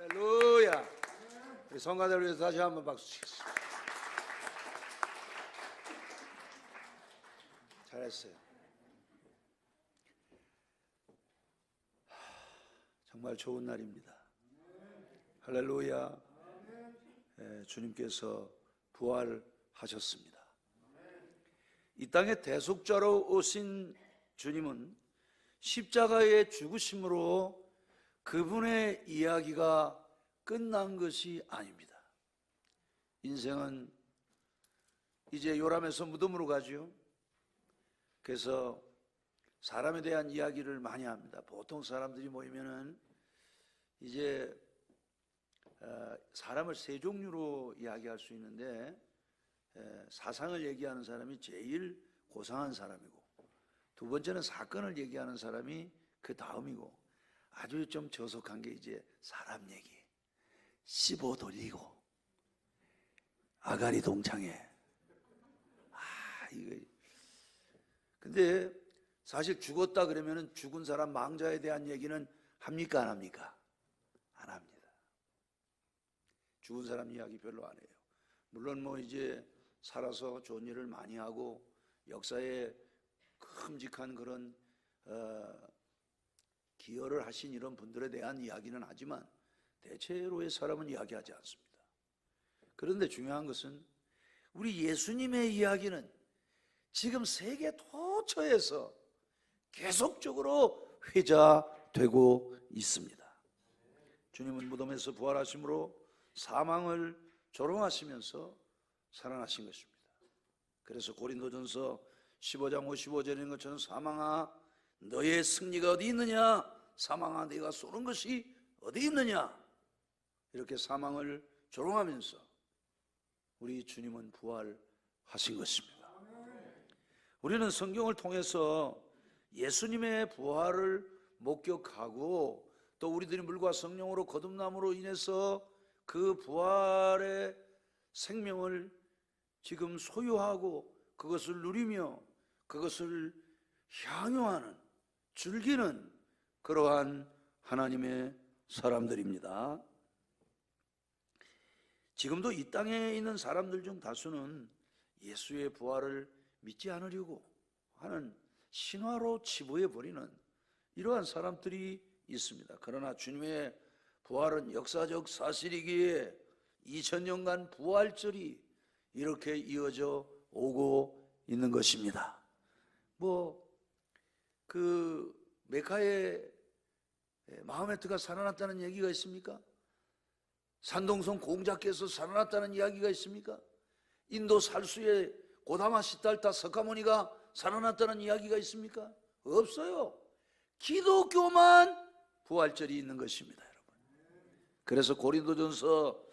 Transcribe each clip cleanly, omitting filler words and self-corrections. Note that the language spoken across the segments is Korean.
할렐루야. 우리 성가대를 위해서 다시 한번 박수 치겠습니다. 잘했어요. 정말 좋은 날입니다. 할렐루야. 주님께서 부활하셨습니다. 이 땅에 대속자로 오신 주님은 십자가의 죽으심으로 그분의 이야기가 끝난 것이 아닙니다. 인생은 이제 요람에서 무덤으로 가죠. 그래서 사람에 대한 이야기를 많이 합니다. 보통 사람들이 모이면은 이제 사람을 세 종류로 이야기할 수 있는데, 사상을 얘기하는 사람이 제일 고상한 사람이고, 두 번째는 사건을 얘기하는 사람이 그 다음이고, 아주 좀 저속한 게 이제 사람 얘기, 씹어 돌리고 아가리 동창회. 이거. 근데 사실 죽었다 그러면은 죽은 사람 망자에 대한 얘기는 합니까 안 합니까? 안 합니다. 죽은 사람 이야기 별로 안 해요. 물론 뭐 이제 살아서 좋은 일을 많이 하고 역사에 큼직한 그런 기여를 하신 이런 분들에 대한 이야기는 하지만 대체로의 사람은 이야기하지 않습니다. 그런데 중요한 것은 우리 예수님의 이야기는 지금 세계 도처에서 계속적으로 회자되고 있습니다. 주님은 무덤에서 부활하심으로 사망을 조롱하시면서 살아나신 것입니다. 그래서 고린도전서 15장 55절인 것처럼 사망아 너의 승리가 어디 있느냐, 사망아 네가 쏘는 것이 어디 있느냐, 이렇게 사망을 조롱하면서 우리 주님은 부활하신 것입니다. 우리는 성경을 통해서 예수님의 부활을 목격하고 또 우리들이 물과 성령으로 거듭남으로 인해서 그 부활의 생명을 지금 소유하고 그것을 누리며 그것을 향유하는, 즐기는 그러한 하나님의 사람들입니다. 지금도 이 땅에 있는 사람들 중 다수는 예수의 부활을 믿지 않으려고 하는 신화로 치부해버리는 이러한 사람들이 있습니다. 그러나 주님의 부활은 역사적 사실이기에 2000년간 부활절이 이렇게 이어져 오고 있는 것입니다. 메카에 마호메트가 살아났다는 얘기가 있습니까? 산동성 공자께서 살아났다는 이야기가 있습니까? 인도 살수의 고다마 시달타 석가모니가 살아났다는 이야기가 있습니까? 없어요. 기독교만 부활절이 있는 것입니다, 여러분. 그래서 고린도전서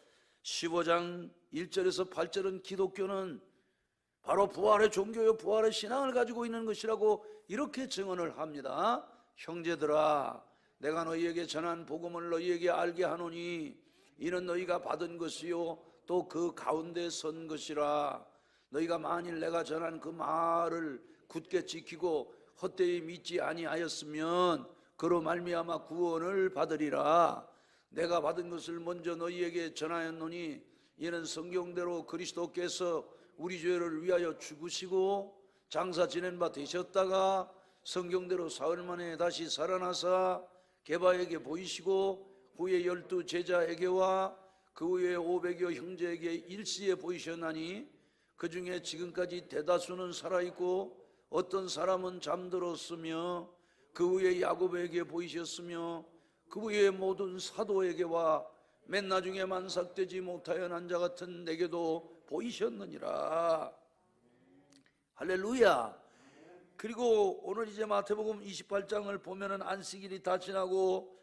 15장 1절에서 8절은 기독교는 바로 부활의 종교요 부활의 신앙을 가지고 있는 것이라고 이렇게 증언을 합니다. 형제들아, 내가 너희에게 전한 복음을 너희에게 알게 하노니 이는 너희가 받은 것이요 또 그 가운데 선 것이라. 너희가 만일 내가 전한 그 말을 굳게 지키고 헛되이 믿지 아니하였으면 그로 말미암아 구원을 받으리라. 내가 받은 것을 먼저 너희에게 전하였노니 이는 성경대로 그리스도께서 우리 죄를 위하여 죽으시고 장사 지낸 바 되셨다가 성경대로 사흘 만에 다시 살아나사 게바에게 보이시고 후에 12 제자에게와 그 후에 500여 형제에게 일시에 보이셨나니 그 중에 지금까지 대다수는 살아있고 어떤 사람은 잠들었으며 그 후에 야고보에게 보이셨으며 그 후에 모든 사도에게와 맨 나중에 만삭되지 못하여 난 자 같은 내게도 보이셨느니라. 할렐루야. 그리고 오늘 이제 마태복음 28장을 보면은 안식일이 다 지나고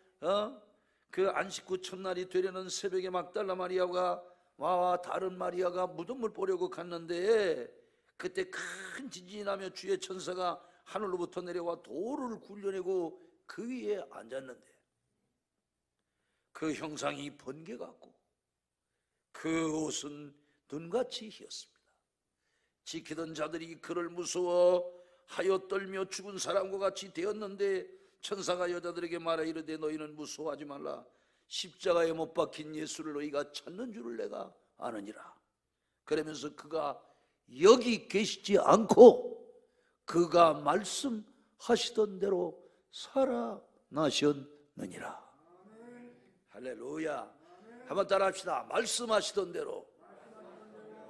그 안식 후 첫날이 되려는 새벽에 막달라 마리아가 와 다른 마리아가 무덤을 보려고 갔는데 그때 큰 지진이 나며 주의 천사가 하늘로부터 내려와 돌을 굴려내고 그 위에 앉았는데 그 형상이 번개 같고 그 옷은 눈같이 희었습니다. 지키던 자들이 그를 무서워하여 떨며 죽은 사람과 같이 되었는데 천사가 여자들에게 말하 이르되 너희는 무서워하지 말라. 십자가에 못 박힌 예수를 너희가 찾는 줄을 내가 아느니라. 그러면서 그가 여기 계시지 않고 그가 말씀하시던 대로 살아나셨느니라. 할렐루야. 한번 따라합시다. 말씀하시던 대로.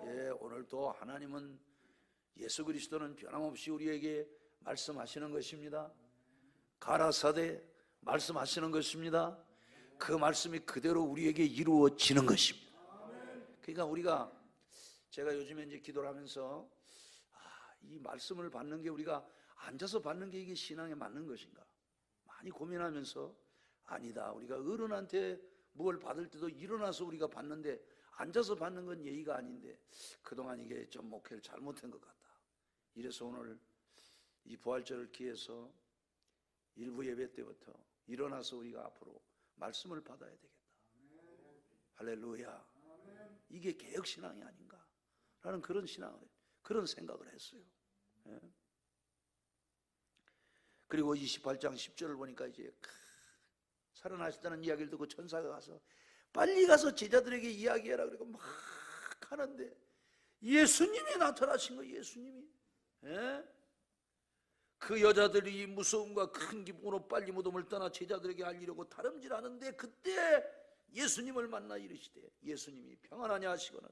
예, 오늘도 하나님은, 예수 그리스도는 변함없이 우리에게 말씀하시는 것입니다. 가라사대 말씀하시는 것입니다. 그 말씀이 그대로 우리에게 이루어지는 것입니다. 그러니까 우리가, 제가 요즘에 이제 기도를 하면서 이 말씀을 받는 게, 우리가 앉아서 받는 게 이게 신앙에 맞는 것인가 많이 고민하면서, 아니다, 우리가 어른한테 뭘 받을 때도 일어나서 우리가 받는데 앉아서 받는 건 예의가 아닌데 그동안 이게 좀 목회를 잘못한 것 같다. 이래서 오늘 이 부활절을 기해서 일부 예배 때부터 일어나서 우리가 앞으로 말씀을 받아야 되겠다. 할렐루야. 이게 개혁신앙이 아닌가 라는 그런 생각을 했어요. 예. 그리고 28장 10절을 보니까 이제 살아나셨다는 이야기를 듣고 천사가 가서 빨리 가서 제자들에게 이야기해라 그러고 막 하는데 예수님이 나타나신 거예요. 예수님이. 예? 그 여자들이 무서움과 큰 기쁨으로 빨리 무덤을 떠나 제자들에게 알리려고 다름질하는데 그때 예수님을 만나 이르시되, 예수님이 평안하냐 하시거늘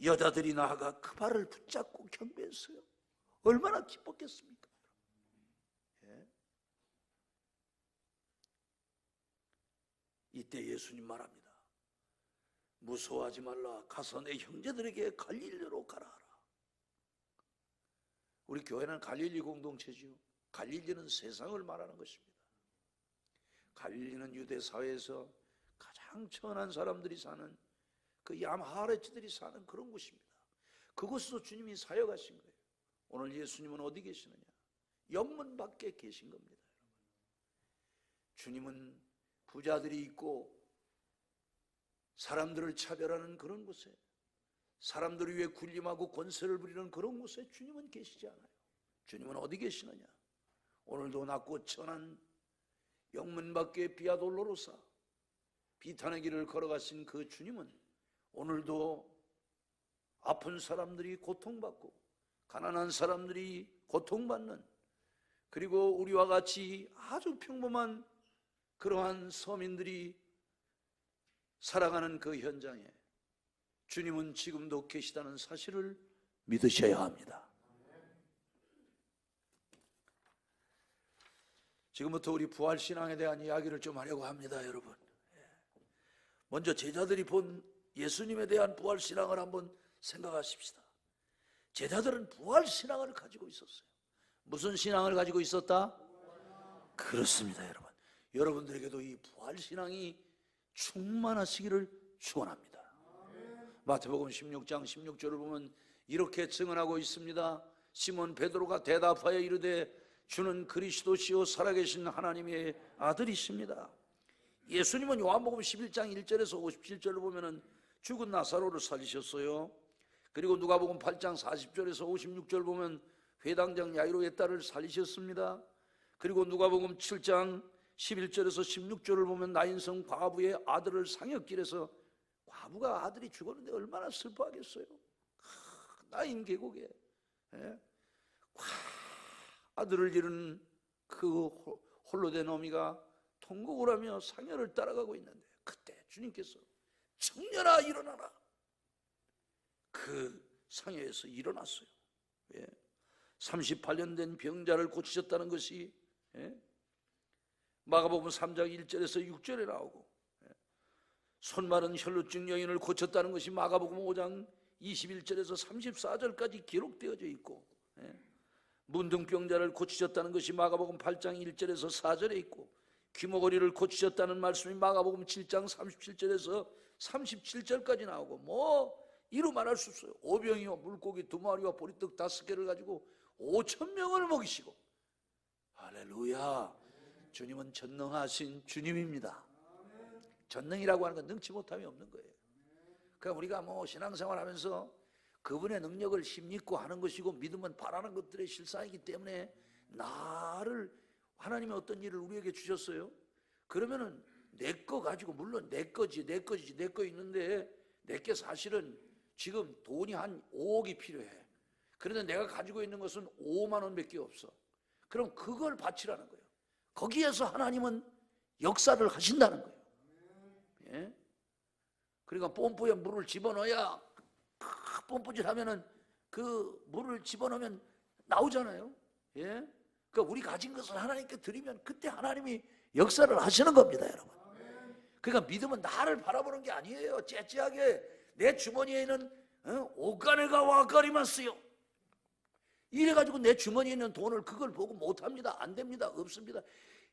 여자들이 나아가 그 발을 붙잡고 경배했어요. 얼마나 기뻤겠습니까? 예? 이때 예수님 말합니다. 무서워하지 말라. 가서 내 형제들에게 갈릴리로 가라 하라. 우리 교회는 갈릴리 공동체지요. 갈릴리는 세상을 말하는 것입니다. 갈릴리는 유대 사회에서 가장 천한 사람들이 사는, 그 얌하레치들이 사는 그런 곳입니다. 그곳에서 주님이 사역하신 거예요. 오늘 예수님은 어디 계시느냐? 영문 밖에 계신 겁니다. 주님은 부자들이 있고 사람들을 차별하는 그런 곳에, 사람들을 위해 군림하고 권세를 부리는 그런 곳에 주님은 계시지 않아요. 주님은 어디 계시느냐? 오늘도 낮고 천한 영문 밖에 비아돌로로사 비탄의 길을 걸어가신 그 주님은 오늘도 아픈 사람들이 고통받고 가난한 사람들이 고통받는, 그리고 우리와 같이 아주 평범한 그러한 서민들이 살아가는 그 현장에 주님은 지금도 계시다는 사실을 믿으셔야 합니다. 지금부터 우리 부활신앙에 대한 이야기를 좀 하려고 합니다. 여러분, 먼저 제자들이 본 예수님에 대한 부활신앙을 한번 생각하십시다. 제자들은 부활신앙을 가지고 있었어요. 무슨 신앙을 가지고 있었다? 그렇습니다. 여러분, 여러분들에게도 이 부활신앙이 충만하시기를 축원합니다. 마태복음 16장 16절을 보면 이렇게 증언하고 있습니다. 시몬 베드로가 대답하여 이르되 주는 그리스도시요 살아계신 하나님의 아들이십니다. 예수님은 요한복음 11장 1절에서 57절을 보면은 죽은 나사로를 살리셨어요. 그리고 누가복음 8장 40절에서 56절 보면 회당장 야이로의 딸을 살리셨습니다. 그리고 누가복음 7장 11절에서 16절을 보면 나인성 과부의 아들을 상역길에서, 과부가 아들이 죽었는데 얼마나 슬퍼하겠어요. 나인 계곡에 아들을 잃은 그 홀로 된 어미가 통곡을 하며 상여를 따라가고 있는데 그때 주님께서 청년아 일어나라. 그 상여에서 일어났어요. 38년 된 병자를 고치셨다는 것이 마가복음 3장 1절에서 6절에 나오고, 손마른 혈루증 여인을 고쳤다는 것이 마가복음 5장 21절에서 34절까지 기록되어져 있고, 문둥병자를 고치셨다는 것이 마가복음 8장 1절에서 4절에 있고, 귀머거리를 고치셨다는 말씀이 마가복음 7장 37절에서 37절까지 나오고, 뭐 이루 말할 수 없어요. 오병이와 물고기 2마리와 보리떡 5개를 가지고 5,000명을 먹이시고, 할렐루야. 주님은 전능하신 주님입니다. 전능이라고 하는 건 능치 못함이 없는 거예요. 그러니까 우리가 뭐 신앙생활 하면서 그분의 능력을 힘입고 하는 것이고 믿으면 바라는 것들의 실상이기 때문에, 나를, 하나님의 어떤 일을 우리에게 주셨어요. 그러면은 내 거 가지고, 물론 내 거지 내 거 있는데 내게 사실은 지금 돈이 한 5억이 필요해. 그런데 내가 가지고 있는 것은 5만 원밖에 없어. 그럼 그걸 바치라는 거예요. 거기에서 하나님은 역사를 하신다는 거예요. 예? 그러니까 뽐뿌에 물을 집어넣어야, 뽐뿌질 하면은 그 물을 집어넣으면 나오잖아요. 예? 그러니까 우리 가진 것을 하나님께 드리면 그때 하나님이 역사를 하시는 겁니다, 여러분. 그러니까 믿음은 나를 바라보는 게 아니에요. 째째하게 내 주머니에 있는 오가네가 와가리만 쓰요. 이래가지고 내 주머니에 있는 돈을 그걸 보고 못합니다. 안 됩니다. 없습니다.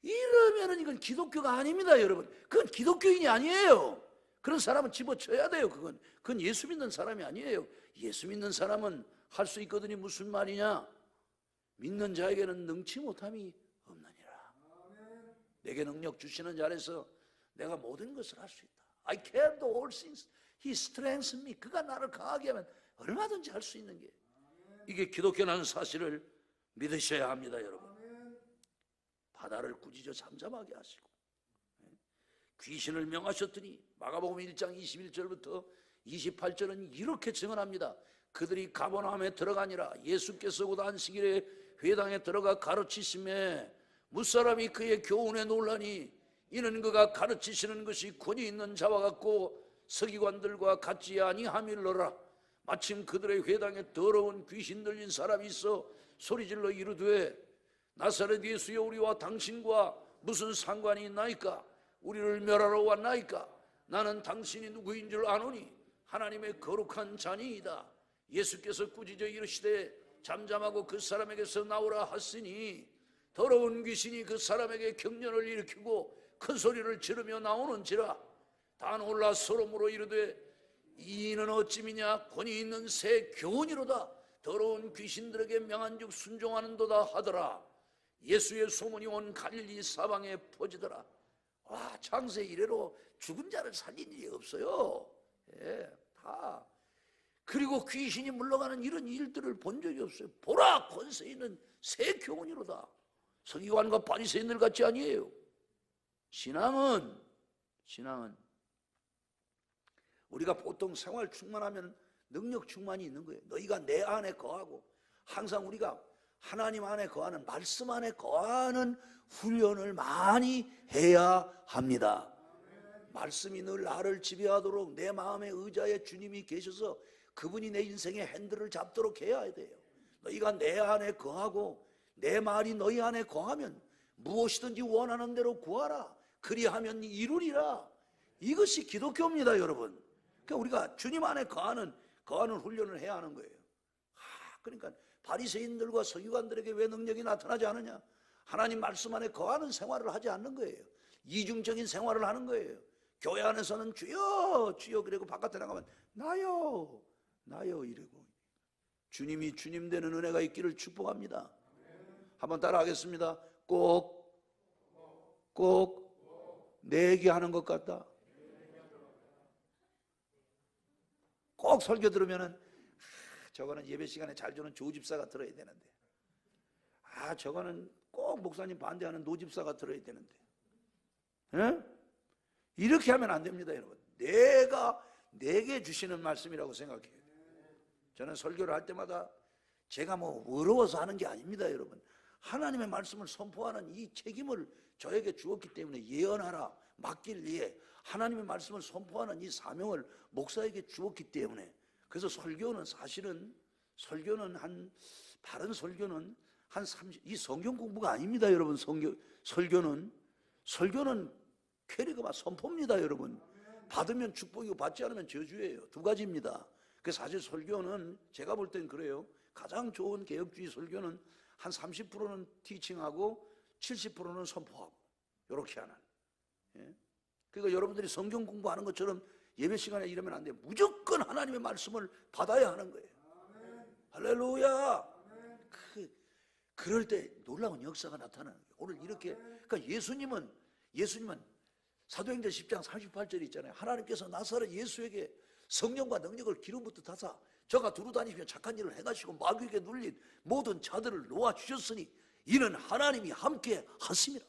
이러면은 이건 기독교가 아닙니다, 여러분. 그건 기독교인이 아니에요. 그런 사람은 집어쳐야 돼요. 그건 예수 믿는 사람이 아니에요. 예수 믿는 사람은 할 수 있거든요. 무슨 말이냐? 믿는 자에게는 능치 못함이 없느니라. 내게 능력 주시는 자에서 내가 모든 것을 할 수 있다. I can do all things. He strengthens me. 그가 나를 강하게 하면 얼마든지 할 수 있는 게, 이게 기독교라는 사실을 믿으셔야 합니다, 여러분. 바다를 꾸짖어 잠잠하게 하시고 귀신을 명하셨더니 마가복음 1장 21절부터 28절은 이렇게 증언합니다. 그들이 가버나움에 들어가니라. 예수께서 곧 안식일에 회당에 들어가 가르치심에 무사람이 그의 교훈에 놀라니 이는 그가 가르치시는 것이 권위 있는 자와 같고 서기관들과 같지 아니함일러라. 마침 그들의 회당에 더러운 귀신 들린 사람이 있어 소리질러 이르되 나사렛 예수여, 우리와 당신과 무슨 상관이 있나이까? 우리를 멸하러 왔나이까? 나는 당신이 누구인 줄 아노니 하나님의 거룩한 자니이다. 예수께서 꾸짖어 이르시되 잠잠하고 그 사람에게서 나오라 하시니 더러운 귀신이 그 사람에게 경련을 일으키고 큰 소리를 지르며 나오는지라. 다 놀라 서러므로 이르되 이는 어찌미냐? 권위 있는 새 교훈이로다. 더러운 귀신들에게 명한즉 순종하는도다 하더라. 예수의 소문이 온 갈릴리 사방에 퍼지더라. 와, 창세 이래로 죽은 자를 살린 일이 없어요. 예, 다. 그리고 귀신이 물러가는 이런 일들을 본 적이 없어요. 보라, 권세 있는 새 교훈이로다. 서기관과 바리새인들 같지 아니에요. 신앙은 우리가 보통 생활 충만하면 능력 충만이 있는 거예요. 너희가 내 안에 거하고, 항상 우리가 하나님 안에 거하는, 말씀 안에 거하는 훈련을 많이 해야 합니다. 말씀이 늘 나를 지배하도록 내 마음의 의자에 주님이 계셔서 그분이 내 인생의 핸들을 잡도록 해야 돼요. 너희가 내 안에 거하고 내 말이 너희 안에 거하면 무엇이든지 원하는 대로 구하라. 그리하면 이루리라. 이것이 기독교입니다, 여러분. 그러니까 우리가 주님 안에 거하는 훈련을 해야 하는 거예요. 그러니까 바리새인들과 서기관들에게 왜 능력이 나타나지 않느냐? 하나님 말씀 안에 거하는 생활을 하지 않는 거예요. 이중적인 생활을 하는 거예요. 교회 안에서는 주여 주여 그리고 바깥에 나가면 나요 이러고. 주님이 주님 되는 은혜가 있기를 축복합니다. 한번 따라 하겠습니다. 꼭 내 얘기하는 것 같다. 꼭 설교 들으면은 저거는 예배 시간에 잘 주는 조집사가 들어야 되는데, 저거는 꼭 목사님 반대하는 노집사가 들어야 되는데, 에? 이렇게 하면 안 됩니다, 여러분. 내게 주시는 말씀이라고 생각해요. 저는 설교를 할 때마다 제가 어려워서 하는 게 아닙니다, 여러분. 하나님의 말씀을 선포하는 이 책임을 저에게 주었기 때문에, 예언하라, 맡길 위해 하나님의 말씀을 선포하는 이 사명을 목사에게 주었기 때문에. 그래서 설교는 바른 설교는 이 성경 공부가 아닙니다, 여러분. 설교는 퀘리그마 선포입니다, 여러분. 받으면 축복이고 받지 않으면 저주예요. 두 가지입니다. 그래서 사실 설교는 제가 볼 땐 그래요. 가장 좋은 개혁주의 설교는 한 30%는 티칭하고 70%는 선포하고, 이렇게 하는. 예? 그러니까 여러분들이 성경 공부하는 것처럼 예배 시간에 이러면 안 돼요. 무조건 하나님의 말씀을 받아야 하는 거예요. 할렐루야. 그럴 때 놀라운 역사가 나타나는 거예요. 오늘 이렇게, 그러니까 예수님은 사도행전 10장 38절이 있잖아요. 하나님께서 나사렛 예수에게 성령과 능력을 기름부터 타사 저가 두루 다니시며 착한 일을 행하시고 마귀에게 눌린 모든 자들을 놓아주셨으니 이는 하나님이 함께 하심이라.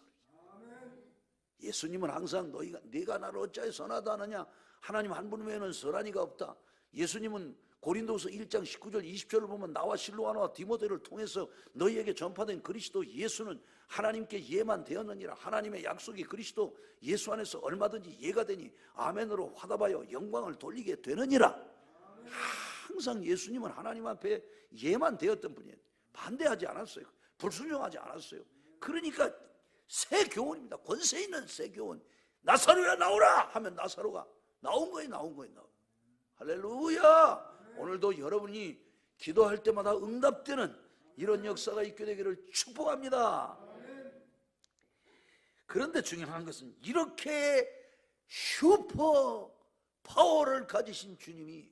예수님은 항상 네가 나를 어찌하여 선하다 하느냐, 하나님 한 분 외에는 선한 이가 없다. 예수님은 고린도서 1장 19절 20절을 보면 나와 실로아나와 디모데를 통해서 너희에게 전파된 그리스도 예수는 하나님께 예만 되었느니라. 하나님의 약속이 그리스도 예수 안에서 얼마든지 예가 되니 아멘으로 화답하여 영광을 돌리게 되느니라. 항상 예수님은 하나님 앞에 예만 되었던 분이에요. 반대하지 않았어요. 불순종하지 않았어요. 그러니까 새 교훈입니다. 권세 있는 새 교훈. 나사로야 나오라 하면 나사로가 나온 거예요. 할렐루야. 오늘도 여러분이 기도할 때마다 응답되는 이런 역사가 있게 되기를 축복합니다. 그런데 중요한 것은 이렇게 슈퍼 파워를 가지신 주님이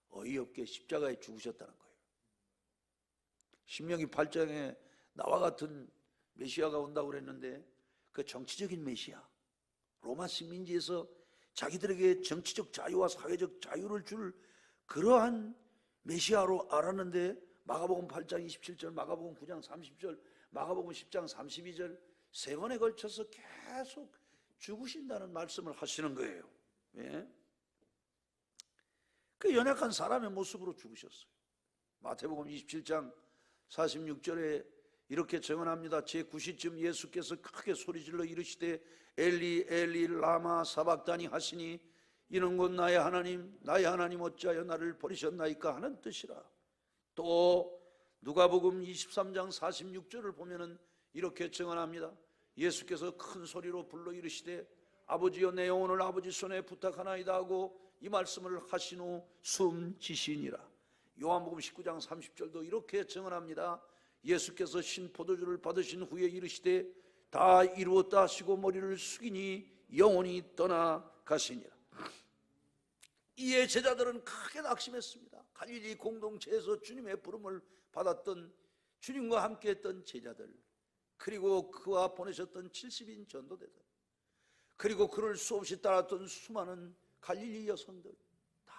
어이없게 십자가에 죽으셨다는 거예요. 신명기 8장에 나와 같은 메시아가 온다고 그랬는데 그 정치적인 메시아, 로마 식민지에서 자기들에게 정치적 자유와 사회적 자유를 줄 그러한 메시아로 알았는데 마가복음 8장 27절, 마가복음 9장 30절, 마가복음 10장 32절 세 번에 걸쳐서 계속 죽으신다는 말씀을 하시는 거예요. 예? 그 연약한 사람의 모습으로 죽으셨어요. 마태복음 27장 46절에 이렇게 증언합니다. 제9시쯤 예수께서 크게 소리질러 이르시되 엘리 엘리 라마 사박다니 하시니 이는 곧 나의 하나님 어찌하여 나를 버리셨나이까 하는 뜻이라. 또 누가복음 23장 46절을 보면은 이렇게 증언합니다. 예수께서 큰 소리로 불러 이르시되 아버지여 내 영혼을 아버지 손에 부탁하나이다 하고 이 말씀을 하신 후 숨지시니라. 요한복음 19장 30절도 이렇게 증언합니다. 예수께서 신 포도주를 받으신 후에 이르시되 다 이루었다 하시고 머리를 숙이니 영혼이 떠나가시니라. 이에 제자들은 크게 낙심했습니다. 갈릴리 공동체에서 주님의 부름을 받았던, 주님과 함께 했던 제자들, 그리고 그와 보내셨던 70인 전도대들, 그리고 그를 수없이 따랐던 수많은 갈릴리 여성들 다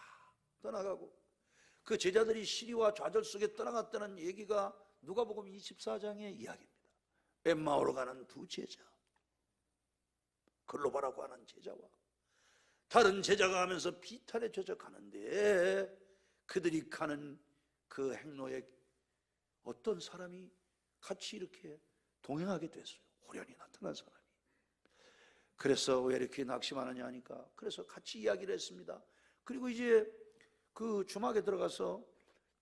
떠나가고 그 제자들이 시리와 좌절 속에 떠나갔다는 얘기가 누가복음 24장의 이야기입니다. 엠마오로 가는 두 제자, 글로바라고 하는 제자와 다른 제자가 하면서 비탄에 젖어 가는데 그들이 가는 그 행로에 어떤 사람이 같이 이렇게 동행하게 됐어요. 호련히 나타난 사람이. 그래서 왜 이렇게 낙심하느냐 하니까 그래서 같이 이야기를 했습니다. 그리고 이제 그 주막에 들어가서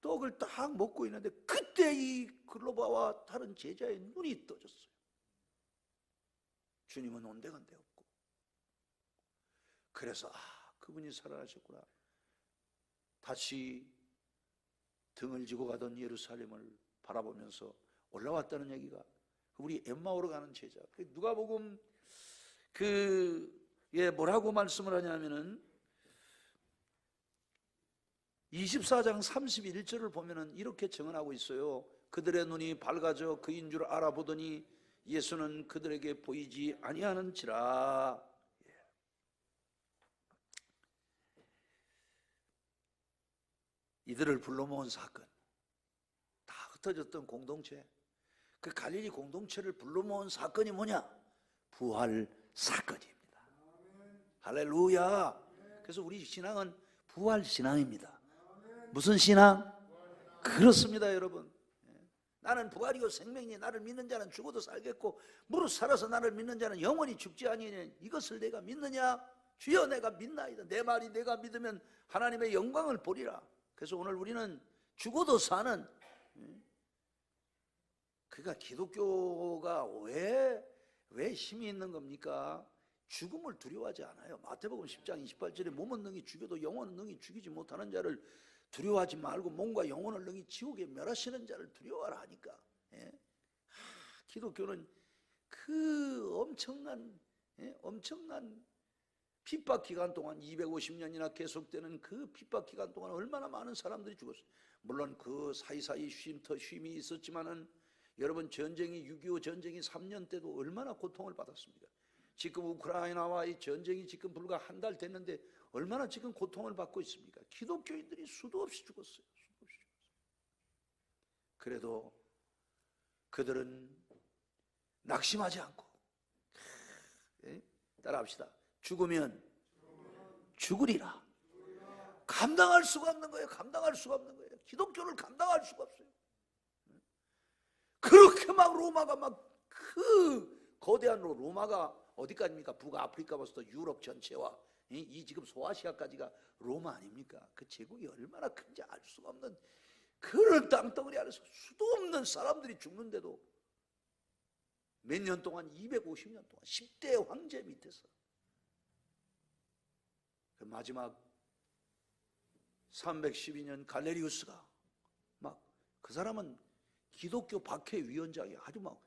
떡을 딱 먹고 있는데 그때 이 글로바와 다른 제자의 눈이 떠졌어요. 주님은 온데간데 없고. 그래서 그분이 살아나셨구나. 다시 등을 지고 가던 예루살렘을 바라보면서 올라왔다는 얘기가 우리 엠마오로 가는 제자. 누가복음 뭐라고 말씀을 하냐면은 24장 31절을 보면은 이렇게 증언하고 있어요. 그들의 눈이 밝아져 그인 줄 알아보더니 예수는 그들에게 보이지 아니하는지라. 이들을 불러 모은 사건, 다 흩어졌던 공동체, 그 갈릴리 공동체를 불러 모은 사건이 뭐냐? 부활 사건입니다. 할렐루야. 그래서 우리 신앙은 부활 신앙입니다. 무슨 신앙? 그렇습니다, 여러분. 나는 부활이요 생명이니 나를 믿는 자는 죽어도 살겠고 무릇 살아서 나를 믿는 자는 영원히 죽지 아니하니 이것을 내가 믿느냐? 주여 내가 믿나이다. 내 말이 내가 믿으면 하나님의 영광을 보리라. 그래서 오늘 우리는 죽어도 사는, 그러니까 기독교가 왜 힘이 있는 겁니까? 죽음을 두려워하지 않아요. 마태복음 10장 28절에 몸은 능히 죽여도 영혼은 능히 죽이지 못하는 자를 두려워하지 말고 몸과 영혼을 능히 지옥에 멸하시는 자를 두려워하라 하니까. 기독교는 그 엄청난 핍박 기간 동안 250년이나 계속되는 그 핍박 기간 동안 얼마나 많은 사람들이 죽었어요. 물론 그 사이사이 쉼이 있었지만은 여러분 전쟁이 6.25 전쟁이 3년 때도 얼마나 고통을 받았습니까? 지금 우크라이나와의 전쟁이 지금 불과 한 달 됐는데 얼마나 지금 고통을 받고 있습니까? 기독교인들이 수도 없이 죽었어요. 그래도 그들은 낙심하지 않고 따라합시다. 죽으면 죽으리라. 감당할 수가 없는 거예요. 감당할 수가 없는 거예요. 기독교를 감당할 수가 없어요. 그렇게 막 로마가 막 그 거대한 로마가 어디까지입니까? 북아프리카부터 유럽 전체와 이 지금 소아시아까지가 로마 아닙니까? 그 제국이 얼마나 큰지 알 수가 없는 그런 땅덩어리 안에서 수도 없는 사람들이 죽는데도 몇 년 동안 250년 동안 10대 황제 밑에서 그 마지막 312년 갈레리우스가 막 그 사람은 기독교 박해위원장이야. 아주 막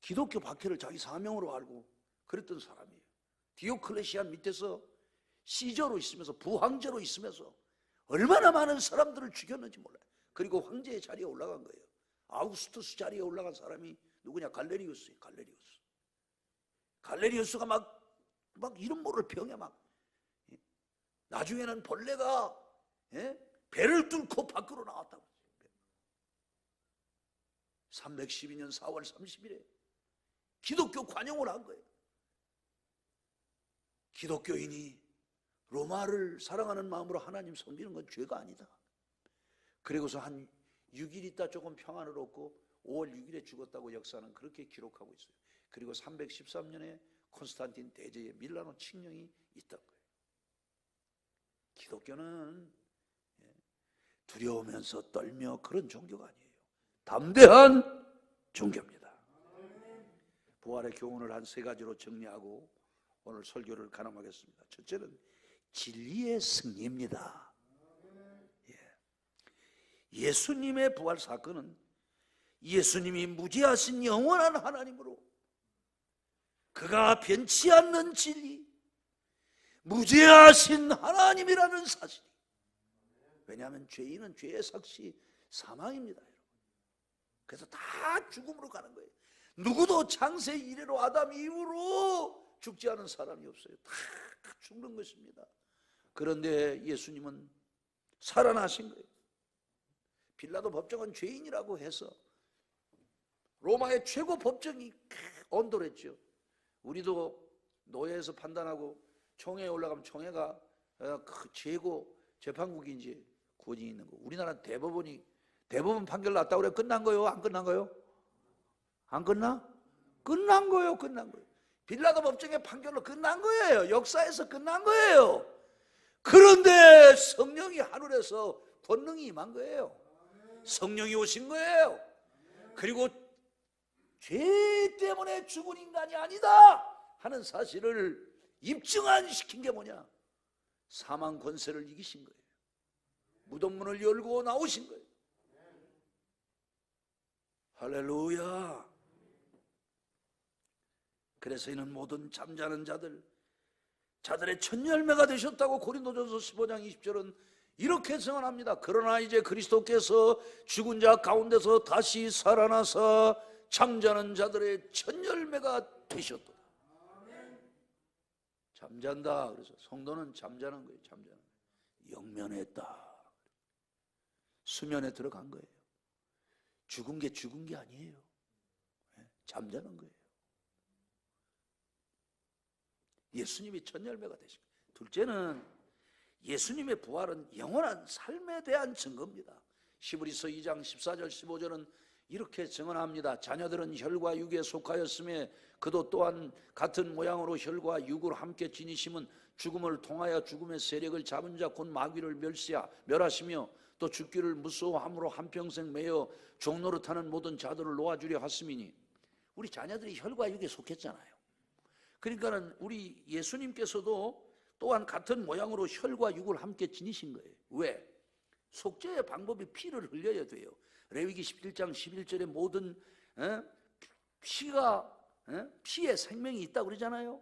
기독교 박해를 자기 사명으로 알고 그랬던 사람이에요. 디오클레시안 밑에서 시저로 있으면서 부황제로 있으면서 얼마나 많은 사람들을 죽였는지 몰라요. 그리고 황제의 자리에 올라간 거예요. 아우구스투스 자리에 올라간 사람이 누구냐? 갈레리우스예요. 갈레리우스가 막 이름 모를 병에 막 나중에는 벌레가 배를 뚫고 밖으로 나왔다고. 312년 4월 30일에 기독교 관용을 한 거예요. 기독교인이 로마를 사랑하는 마음으로 하나님 섬기는 건 죄가 아니다. 그리고서 한 6일 있다 조금 평안을 얻고 5월 6일에 죽었다고 역사는 그렇게 기록하고 있어요. 그리고 313년에 콘스탄틴 대제의 밀라노 칙령이 있던 거예요. 기독교는 두려우면서 떨며 그런 종교가 아니에요. 담대한 종교입니다. 부활의 교훈을 한 세 가지로 정리하고 오늘 설교를 가름하겠습니다. 첫째는 진리의 승리입니다. 예수님의 부활 사건은 예수님이 무지하신 영원한 하나님으로 그가 변치 않는 진리, 무죄하신 하나님이라는 사실이, 왜냐하면 죄인은 죄의 삭시 사망입니다. 그래서 다 죽음으로 가는 거예요. 누구도 창세 이래로 아담 이후로 죽지 않은 사람이 없어요. 다 죽는 것입니다. 그런데 예수님은 살아나신 거예요. 빌라도 법정은 죄인이라고 해서 로마의 최고 법정이 언돌했죠. 우리도 노예에서 판단하고 총회에 올라가면 총회가 그 최고 재판국인지 권위 있는 거. 우리나라 대법원 판결 났다고 그래. 끝난 거요? 안 끝난 거요? 안 끝나? 끝난 거요. 빌라도 법정의 판결로 끝난 거예요. 역사에서 끝난 거예요. 그런데 성령이 하늘에서 권능이 임한 거예요. 성령이 오신 거예요. 그리고 죄 때문에 죽은 인간이 아니다 하는 사실을 입증시킨 게 뭐냐? 사망 권세를 이기신 거예요. 무덤문을 열고 나오신 거예요. 할렐루야. 그래서 이는 모든 잠자는 자들의 첫 열매가 되셨다고 고린도전서 15장 20절은 이렇게 증언합니다. 그러나 이제 그리스도께서 죽은 자 가운데서 다시 살아나서 잠자는 자들의 첫 열매가 되셨도다. 잠잔다. 그래서 성도는 잠자는 거예요. 영면했다. 수면에 들어간 거예요. 죽은 게 아니에요. 잠자는 거예요. 예수님이 첫 열매가 되신 거예요. 둘째는 예수님의 부활은 영원한 삶에 대한 증거입니다. 히브리서 2장 14절 15절은 이렇게 증언합니다. 자녀들은 혈과 육에 속하였음에 그도 또한 같은 모양으로 혈과 육을 함께 지니심은 죽음을 통하여 죽음의 세력을 잡은 자 곧 마귀를 멸하시며 또 죽기를 무서워함으로 한평생 매여 종노릇하는 모든 자들을 놓아주려 하심이니. 우리 자녀들이 혈과 육에 속했잖아요. 그러니까는 우리 예수님께서도 또한 같은 모양으로 혈과 육을 함께 지니신 거예요. 왜? 속죄의 방법이 피를 흘려야 돼요. 레위기 17장 11절에 모든 피에 생명이 있다고 그러잖아요.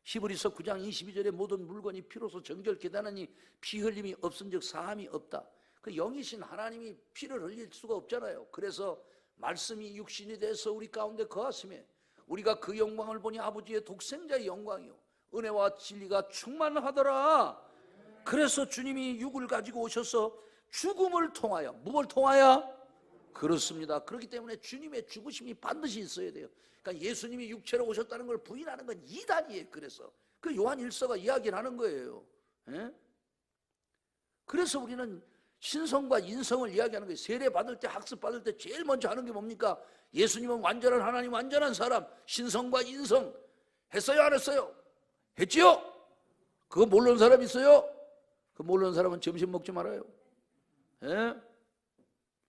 히브리서 9장 22절에 모든 물건이 피로서 정결케 되나니 피 흘림이 없은즉 사함이 없다. 그 영이신 하나님이 피를 흘릴 수가 없잖아요. 그래서 말씀이 육신이 돼서 우리 가운데 거하심에 우리가 그 영광을 보니 아버지의 독생자의 영광이요 은혜와 진리가 충만하더라. 그래서 주님이 육을 가지고 오셔서 죽음을 통하여, 무엇을 통하여? 그렇습니다. 그렇기 때문에 주님의 죽으심이 반드시 있어야 돼요. 그러니까 예수님이 육체로 오셨다는 걸 부인하는 건 이단이에요. 그래서 그 요한 1서가 이야기를 하는 거예요. 예? 그래서 우리는 신성과 인성을 이야기하는 거예요. 세례 받을 때, 학습 받을 때 제일 먼저 하는 게 뭡니까? 예수님은 완전한 하나님, 완전한 사람, 신성과 인성 했어요, 안 했어요? 했지요? 그거 모르는 사람 있어요? 그 모르는 사람은 점심 먹지 말아요. 예?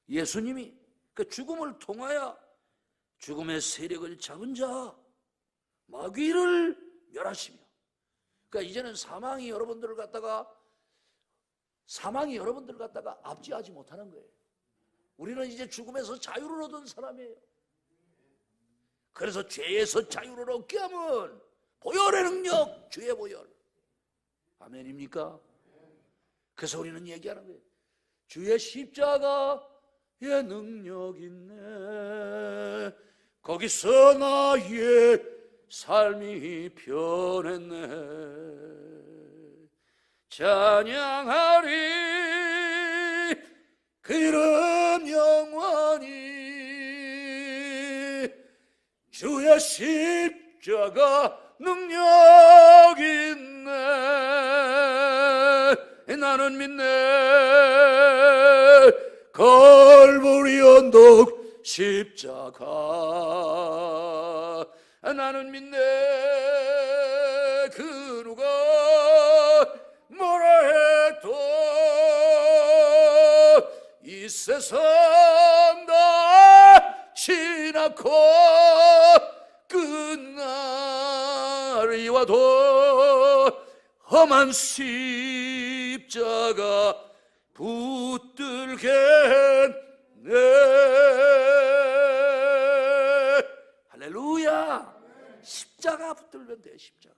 예수님이 그 죽음을 통하여 죽음의 세력을 잡은 자 마귀를 멸하시며, 그러니까 이제는 사망이 여러분들을 갖다가 압제하지 못하는 거예요. 우리는 이제 죽음에서 자유를 얻은 사람이에요. 그래서 죄에서 자유를 얻게 하면 보혈의 능력, 주의 보혈. 아멘입니까? 그래서 우리는 얘기하는 거예요. 주의 십자가의 능력 있네. 거기서 나의 삶이 변했네. 찬양하리 그 이름 영원히. 주의 십자가 능력 있네. 나는 믿네. 걸보리 언덕 십자가. 나는 믿네. 그 누가 뭐라 해도 이 세상 다 지나고 끝날이 와도 험한 십자가 붙들겠네. 할렐루야. 십자가 붙들면 돼. 십자가.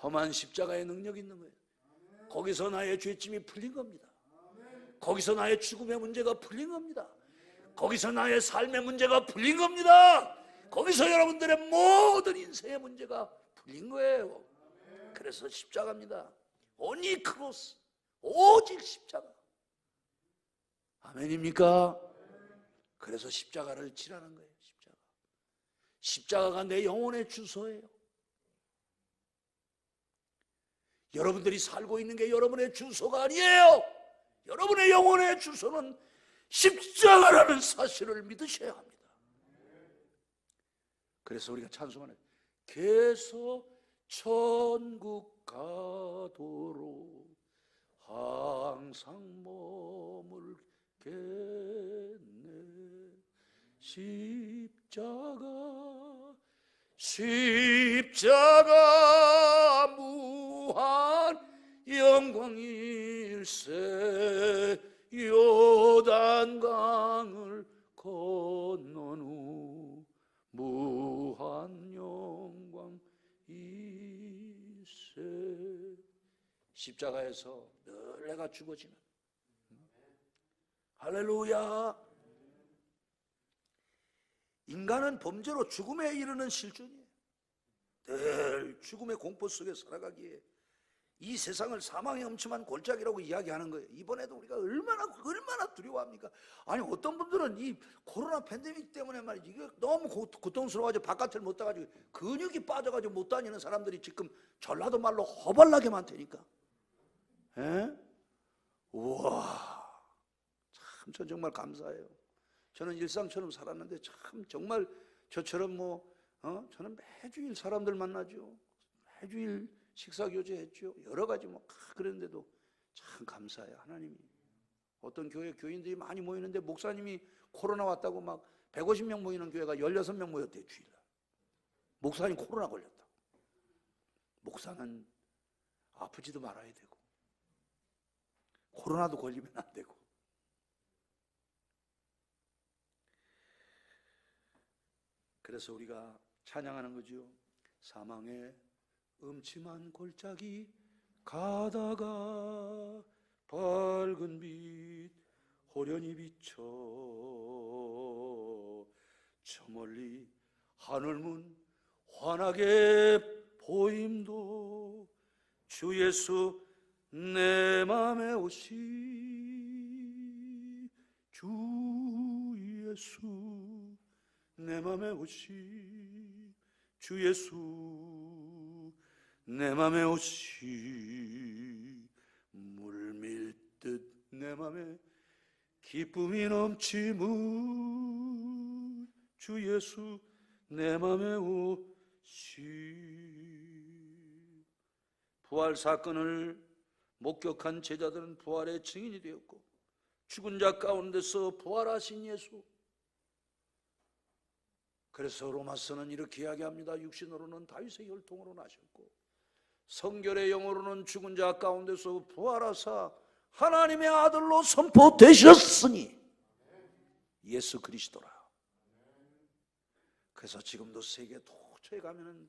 험한 십자가의 능력이 있는 거예요. 거기서 나의 죄짐이 풀린 겁니다. 거기서 나의 죽음의 문제가 풀린 겁니다. 거기서 나의 삶의 문제가 풀린 겁니다. 거기서 여러분들의 모든 인생의 문제가 풀린 거예요. 그래서 십자가입니다. 오니 크로스, 오직 십자가. 아멘입니까? 그래서 십자가를 지라는 거예요. 십자가가 내 영혼의 주소예요. 여러분들이 살고 있는 게 여러분의 주소가 아니에요. 여러분의 영혼의 주소는 십자가라는 사실을 믿으셔야 합니다. 그래서 우리가 찬송하는 계속 천국 가도록 항상 머물겠네. 십자가 무한 영광일세. 요단강을 건넌 후 무한 영광일세. 십자가에서 늘 내가 죽어지는. 할렐루야. 인간은 범죄로 죽음에 이르는 실존이에요. 늘 죽음의 공포 속에 살아가기에 이 세상을 사망의 엄침한 골짜기라고 이야기하는 거예요. 이번에도 우리가 얼마나 두려워합니까? 아니 어떤 분들은 이 코로나 팬데믹 때문에 말이지 이게 너무 고통스러워가지고 바깥을 못 나가지고 근육이 빠져가지고 못 다니는 사람들이 지금 전라도 말로 허벌나게 많다니까. 예? 우와, 참 전 정말 감사해요. 저는 일상처럼 살았는데 참 정말 저처럼 저는 매주일 사람들 만나죠. 매주일 식사 교제했죠. 여러 가지 그랬는데도 참 감사해요. 하나님이. 어떤 교회 교인들이 많이 모이는데 목사님이 코로나 왔다고 막 150명 모이는 교회가 16명 모였대요. 주일날. 목사님 코로나 걸렸다. 목사는 아프지도 말아야 되고 코로나도 걸리면 안 되고. 그래서 우리가 찬양하는 거죠. 사망의 음침한 골짜기 가다가 밝은 빛 호련히 비쳐 저 멀리 하늘문 환하게 보임도 주 예수 내 맘에 오시 주 예수 내 맘에 오시 주 예수 내 맘에 오시 물밀듯 내 맘에 기쁨이 넘치는 주 예수 내 맘에 오시. 부활 사건을 목격한 제자들은 부활의 증인이 되었고 죽은 자 가운데서 부활하신 예수. 그래서 로마서는 이렇게 이야기합니다. 육신으로는 다윗의 혈통으로 나셨고 성결의 영으로는 죽은 자 가운데서 부활하사 하나님의 아들로 선포되셨으니 예수 그리스도라. 그래서 지금도 세계 도처에 가면은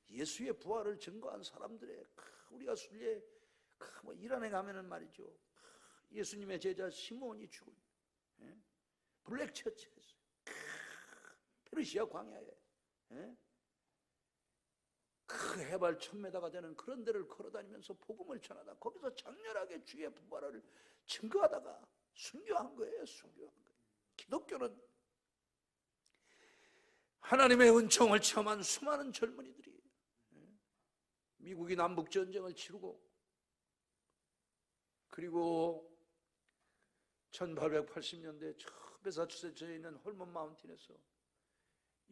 예수의 부활을 증거한 사람들의 우리가 순례 이란에 가면은 말이죠, 예수님의 제자 시몬이 죽은 블랙처치에서 페르시아 광야에 그 해발 1000m가 되는 그런 데를 걸어다니면서 복음을 전하다 거기서 장렬하게 주의 부활을 증거하다가 순교한 거예요. 순교한 거예요. 기독교는 하나님의 은총을 체험한 수많은 젊은이들이 미국이 남북전쟁을 치르고 그리고 1880년대 매사추세츠에 있는 홀먼 마운틴에서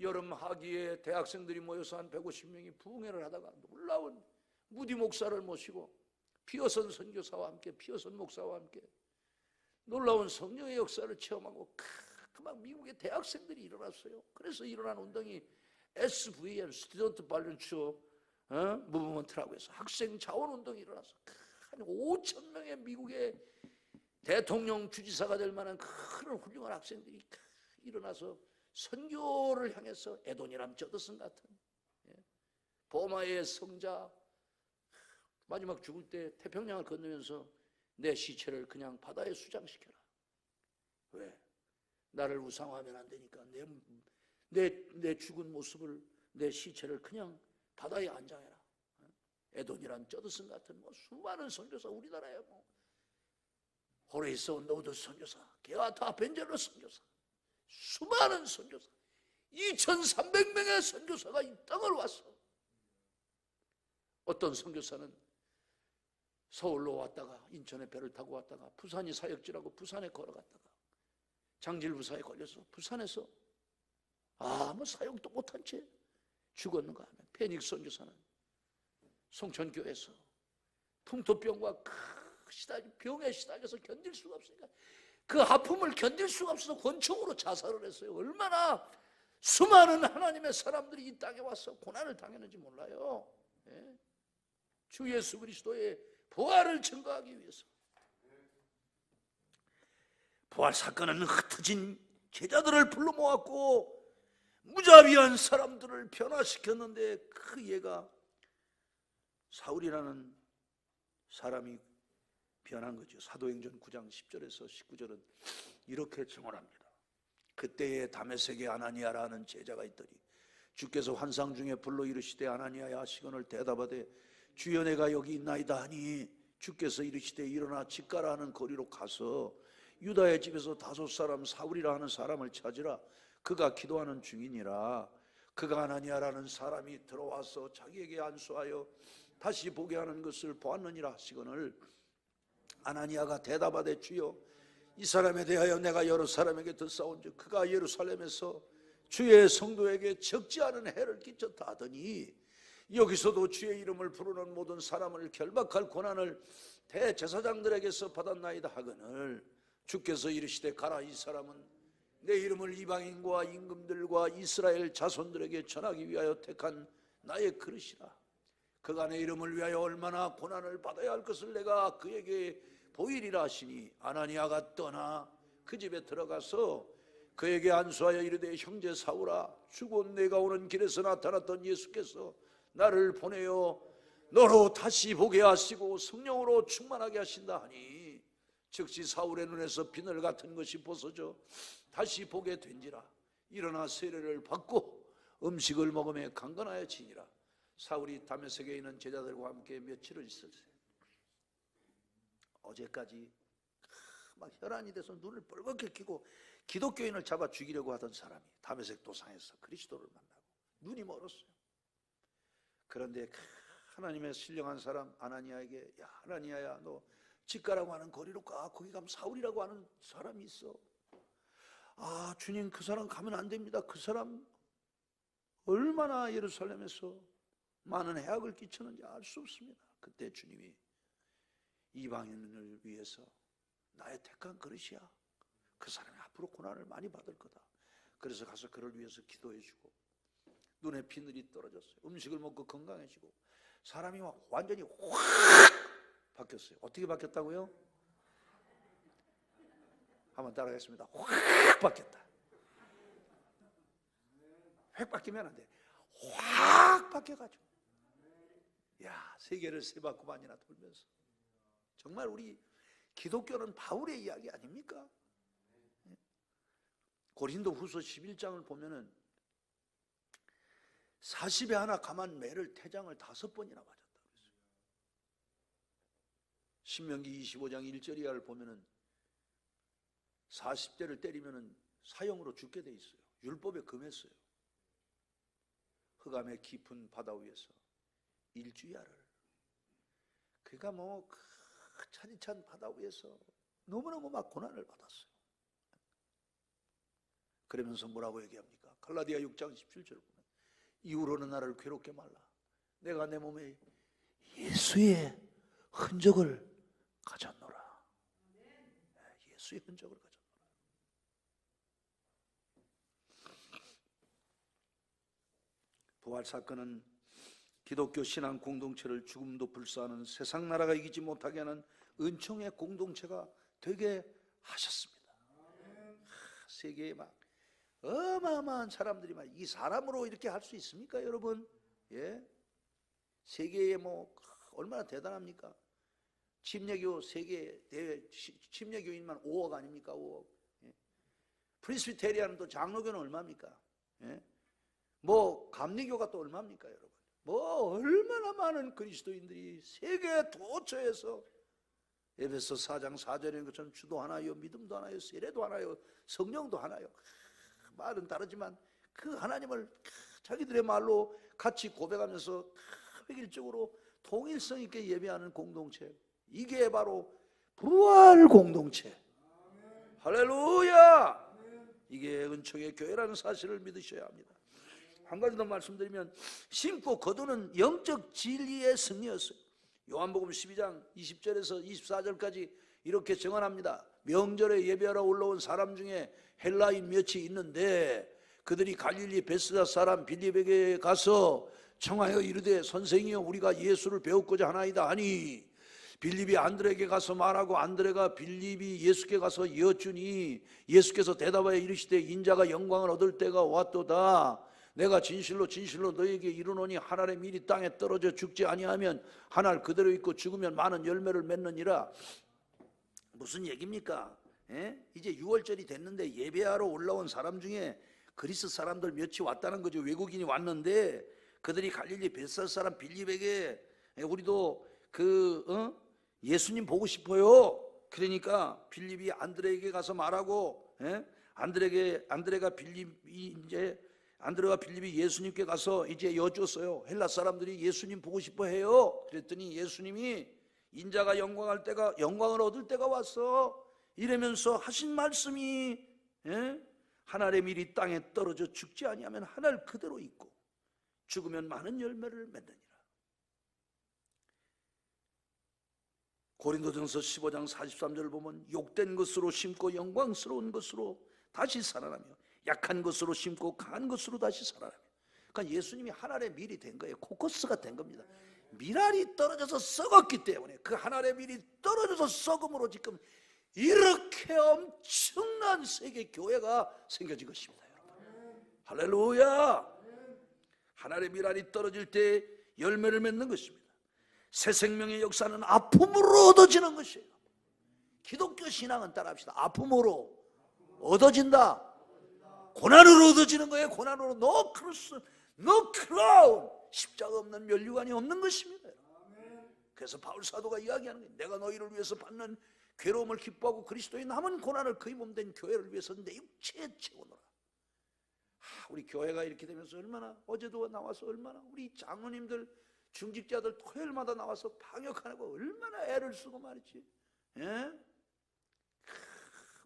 여름 하기에 대학생들이 모여서 한 150명이 부흥회를 하다가 놀라운 무디 목사를 모시고 피어선 선교사와 함께 피어선 목사와 함께 놀라운 성령의 역사를 체험하고 막 미국의 대학생들이 일어났어요. 그래서 일어난 운동이 SVN 스튜던트 발런츠 무브먼트라고 해서 학생 자원 운동이 일어나서 한 5,000명의 미국의 대통령 주지사가 될 만한 큰 훌륭한 학생들이 일어나서 선교를 향해서 에도니람 저더슨 같은 버마의 성자 마지막 죽을 때 태평양을 건너면서 내 시체를 그냥 바다에 수장시켜라. 왜? 나를 우상화하면 안 되니까 내 죽은 모습을 내 시체를 그냥 바다에 안장해라. 에도니람 저더슨 같은 수많은 선교사 우리나라에 호레이스 언더우드 선교사, 게아타 벤젤러 선교사, 수많은 선교사 2300명의 선교사가 이 땅을 왔어. 어떤 선교사는 서울로 왔다가 인천에 배를 타고 왔다가 부산이 사역지라고 부산에 걸어갔다가 장질부사에 걸려서 부산에서 아무 사역도 못한 채 죽었는가 하면 페닉스 선교사는 송천교에서 풍토병과 병에 시달려서 견딜 수가 없으니까 그 아픔을 견딜 수가 없어서 권총으로 자살을 했어요. 얼마나 수많은 하나님의 사람들이 이 땅에 와서 고난을 당했는지 몰라요. 주 예수 그리스도의 부활을 증거하기 위해서. 부활 사건은 흩어진 제자들을 불러 모았고 무자비한 사람들을 변화시켰는데 그 예가 사울이라는 사람이 변한 거죠. 사도행전 9장 10절에서 19절은 이렇게 증언합니다. 그때에 다메섹에 아나니아라는 제자가 있더니 주께서 환상 중에 불러 이르시되 아나니아야 시건을 대답하되 주여 내가 여기 있나이다 하니 주께서 이르시되 일어나 집가라 하는 거리로 가서 유다의 집에서 다섯 사람 사울이라 하는 사람을 찾으라. 그가 기도하는 중이니라. 그가 아나니아라는 사람이 들어와서 자기에게 안수하여 다시 보게 하는 것을 보았느니라 하시거늘 아나니아가 대답하되 주여 이 사람에 대하여 내가 여러 사람에게 듣사온즉 그가 예루살렘에서 주의 성도에게 적지 않은 해를 끼쳤다 하더니 여기서도 주의 이름을 부르는 모든 사람을 결박할 권한을 대제사장들에게서 받았나이다 하거늘 주께서 이르시되 가라. 이 사람은 내 이름을 이방인과 임금들과 이스라엘 자손들에게 전하기 위하여 택한 나의 그릇이라. 그가 내 이름을 위하여 얼마나 고난을 받아야 할 것을 내가 그에게 보이리라 하시니 아나니아가 떠나 그 집에 들어가서 그에게 안수하여 이르되 형제 사울아 주곧 내가 오는 길에서 나타났던 예수께서 나를 보내어 너로 다시 보게 하시고 성령으로 충만하게 하신다 하니 즉시 사울의 눈에서 비늘 같은 것이 벗어져 다시 보게 된지라. 일어나 세례를 받고 음식을 먹으며 강건하여 지니라. 사울이 다메섹에 있는 제자들과 함께 며칠을 있었어요. 어제까지 막 혈안이 돼서 눈을 뻘겋게 끼고 기독교인을 잡아 죽이려고 하던 사람이 다메섹 도상에서 그리스도를 만나고 눈이 멀었어요. 그런데 하나님의 신령한 사람 아나니아에게, 야 아나니아야, 너 집가라고 하는 거리로 가. 거기 가면 사울이라고 하는 사람이 있어. 아 주님, 그 사람 가면 안 됩니다. 그 사람 얼마나 예루살렘에서 많은 해악을 끼치는지 알 수 없습니다. 그때 주님이 이방인을 위해서 나의 택한 그릇이야. 그 사람이 앞으로 고난을 많이 받을 거다. 그래서 가서 그를 위해서 기도해주고 눈에 비늘이 떨어졌어요. 음식을 먹고 건강해지고 사람이 막 완전히 확 바뀌었어요. 어떻게 바뀌었다고요? 한번 따라하겠습니다. 확 바뀌었다. 확 바뀌면 안 돼. 확 바뀌어가지고, 야, 세계를 세 바퀴만이나 돌면서, 정말 우리 기독교는 바울의 이야기 아닙니까? 고린도 후서 11장을 보면은 40에 하나 감한 매를 태장을 5번이나 맞았다 그랬어요. 신명기 25장 1절 이하를 보면은 40대를 때리면은 사형으로 죽게 돼 있어요. 율법에 금했어요. 흑암의 깊은 바다 위에서 일주야를, 그러니까 뭐 차디찬 바다 위에서 너무너무 막 고난을 받았어요. 그러면서 뭐라고 얘기합니까? 갈라디아 6장 17절을 보면 이후로는 나를 괴롭게 말라. 내가 내 몸에 예수의 흔적을 가졌노라. 예수의 흔적을 가졌노라. 부활 사건은 기독교 신앙 공동체를 죽음도 불사하는 세상 나라가 이기지 못하게 하는 은총의 공동체가 되게 하셨습니다. 세계에 막 어마어마한 사람들이 막 이 사람으로 이렇게 할 수 있습니까, 여러분? 예? 세계에 뭐 얼마나 대단합니까? 침례교 세계 대회 침례교인만 5억 아닙니까? 5억. 예? 프리스비테리안은 또 장로교는 얼마입니까? 예? 뭐 감리교가 또 얼마입니까, 여러분? 뭐 얼마나 많은 그리스도인들이 세계 도처에서 에베소 4장 4절인 것처럼 주도 하나요, 믿음도 하나요, 세례도 하나요, 성령도 하나요. 말은 다르지만 그 하나님을 자기들의 말로 같이 고백하면서 획일적으로 통일성 있게 예배하는 공동체, 이게 바로 부활 공동체. 할렐루야! 이게 은총의 교회라는 사실을 믿으셔야 합니다. 한 가지 더 말씀드리면, 심고 거두는 영적 진리의 승리였어요. 요한복음 12장 20절에서 24절까지 이렇게 증언합니다. 명절에 예배하러 올라온 사람 중에 헬라인 몇이 있는데 그들이 갈릴리 베스다 사람 빌립에게 가서 청하여 이르되 선생이여 우리가 예수를 배우고자 하나이다 하니, 빌립이 안드레에게 가서 말하고 안드레가 빌립이 예수께 가서 여쭈니 예수께서 대답하여 이르시되 인자가 영광을 얻을 때가 왔도다. 내가 진실로 진실로 너에게 이르노니 한 알의 밀이 땅에 떨어져 죽지 아니하면 한 알 그대로 있고 죽으면 많은 열매를 맺느니라. 무슨 얘기입니까? 이제 6월절이 됐는데 예배하러 올라온 사람 중에 그리스 사람들 몇이 왔다는 거죠. 외국인이 왔는데 그들이 갈릴리 베스다 사람 빌립에게 우리도 예수님 보고 싶어요. 그러니까 빌립이 안드레에게 가서 말하고, 안드레가 빌립이 예수님께 가서 이제 여쭈었어요. 헬라 사람들이 예수님 보고 싶어 해요. 그랬더니 예수님이 인자가 영광을 얻을 때가 왔어 이러면서 하신 말씀이, 한 알의 밀이 땅에 떨어져 죽지 아니하면 한 알 그대로 있고 죽으면 많은 열매를 맺느니라. 고린도전서 15장 43절을 보면 욕된 것으로 심고 영광스러운 것으로 다시 살아나며 약한 것으로 심고 강한 것으로 다시 살아나며. 그러니까 예수님이 한 알의 밀이 된 거예요. 코커스가 된 겁니다. 밀알이 떨어져서 썩었기 때문에 그 한 알의 밀이 떨어져서 썩음으로 지금 이렇게 엄청난 세계 교회가 생겨진 것입니다, 여러분. 할렐루야! 한 알의 밀알이 떨어질 때 열매를 맺는 것입니다. 새 생명의 역사는 아픔으로 얻어지는 것이에요. 기독교 신앙은 따라합시다. 아픔으로 얻어진다. 고난으로 얻어지는 거예요. 고난으로. No cross, no crown. 십자가 없는 면류관이 없는 것입니다. 그래서 바울 사도가 이야기하는 거예요. 내가 너희를 위해서 받는 괴로움을 기뻐하고 그리스도의 남은 고난을 그의 몸된 교회를 위해서 내 육체에 채우노라. 우리 교회가 이렇게 되면서 얼마나, 어제도 나와서 얼마나 우리 장로님들, 중직자들 토요일마다 나와서 방역하고 얼마나 애를 쓰고 말이지. 예?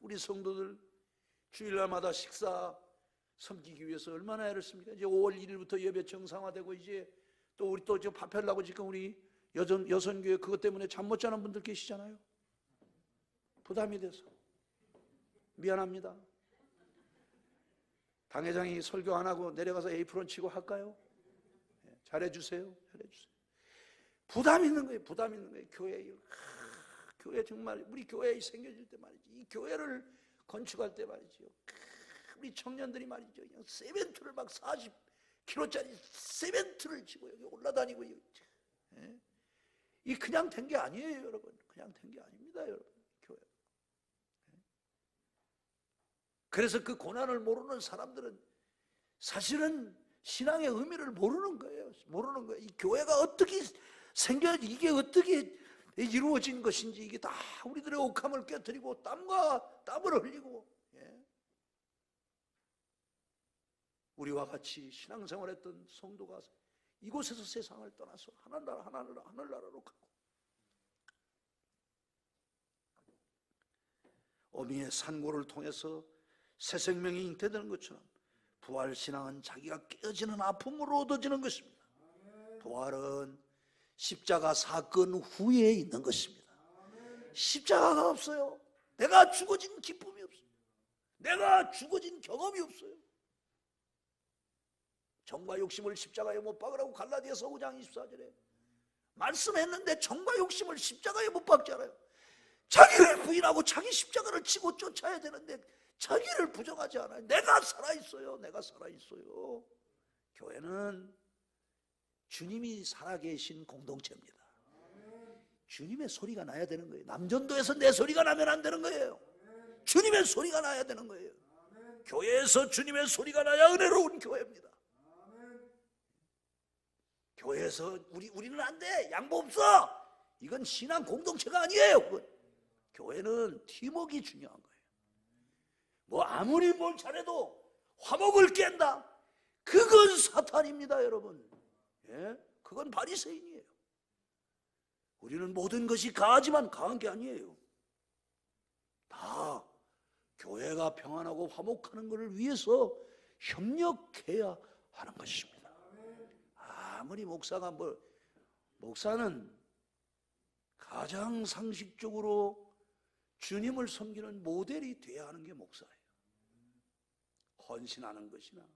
우리 성도들 주일날마다 식사 섬기기 위해서 얼마나 애를 씁니까? 이제 5월 1일부터 예배 정상화되고, 이제 또 우리 또 밥 하려고 지금 우리 여선교회 그것 때문에 잠 못 자는 분들 계시잖아요. 부담이 돼서 미안합니다. 당회장이 설교 안 하고 내려가서 에이프론 치고 할까요? 잘해주세요. 잘해주세요. 부담 있는 거예요. 부담 있는 거예요. 교회 정말 우리 교회 생겨질 때 말이지, 이 교회를 건축할 때 말이죠, 우리 청년들이 말이죠, 그냥 세벤트를 막 40kg짜리 세벤트를 지고 여기 올라다니고, 이 그냥 된 게 아니에요, 여러분. 그냥 된 게 아닙니다, 여러분. 교회. 그래서 그 고난을 모르는 사람들은 사실은 신앙의 의미를 모르는 거예요. 모르는 거예요. 이 교회가 어떻게 이게 어떻게 이루어진 것인지, 이게 다 우리들의 옥함을 깨뜨리고 땀을 흘리고, 우리와 같이 신앙생활했던 성도가 이곳에서 세상을 떠나서 하늘나라로 가고, 어미의 산고를 통해서 새 생명이 잉태되는 것처럼 부활신앙은 자기가 깨어지는 아픔으로 얻어지는 것입니다. 부활은 십자가 사건 후에 있는 것입니다. 십자가가 없어요. 내가 죽어진 기쁨이 없어요. 내가 죽어진 경험이 없어요. 정과 욕심을 십자가에 못 박으라고 갈라디아서 5장 24절에 말씀했는데, 정과 욕심을 십자가에 못 박잖아요. 자기를 부인하고 자기 십자가를 치고 쫓아야 되는데 자기를 부정하지 않아요. 내가 살아있어요. 내가 살아있어요. 교회는 주님이 살아계신 공동체입니다. 주님의 소리가 나야 되는 거예요. 남전도에서 내 소리가 나면 안 되는 거예요. 주님의 소리가 나야 되는 거예요. 교회에서 주님의 소리가 나야 은혜로운 교회입니다. 교회에서 우리는 안 돼, 양보 없어, 이건 신앙 공동체가 아니에요. 그건. 교회는 팀워크가 중요한 거예요. 뭐 아무리 뭘 잘해도 화목을 깬다, 그건 사탄입니다, 여러분. 그건 바리새인이에요. 우리는 모든 것이 가하지만 가한 게 아니에요. 다 교회가 평안하고 화목하는 것을 위해서 협력해야 하는 것입니다. 아무리 목사는 가장 상식적으로 주님을 섬기는 모델이 돼야 하는 게 목사예요. 헌신하는 것이나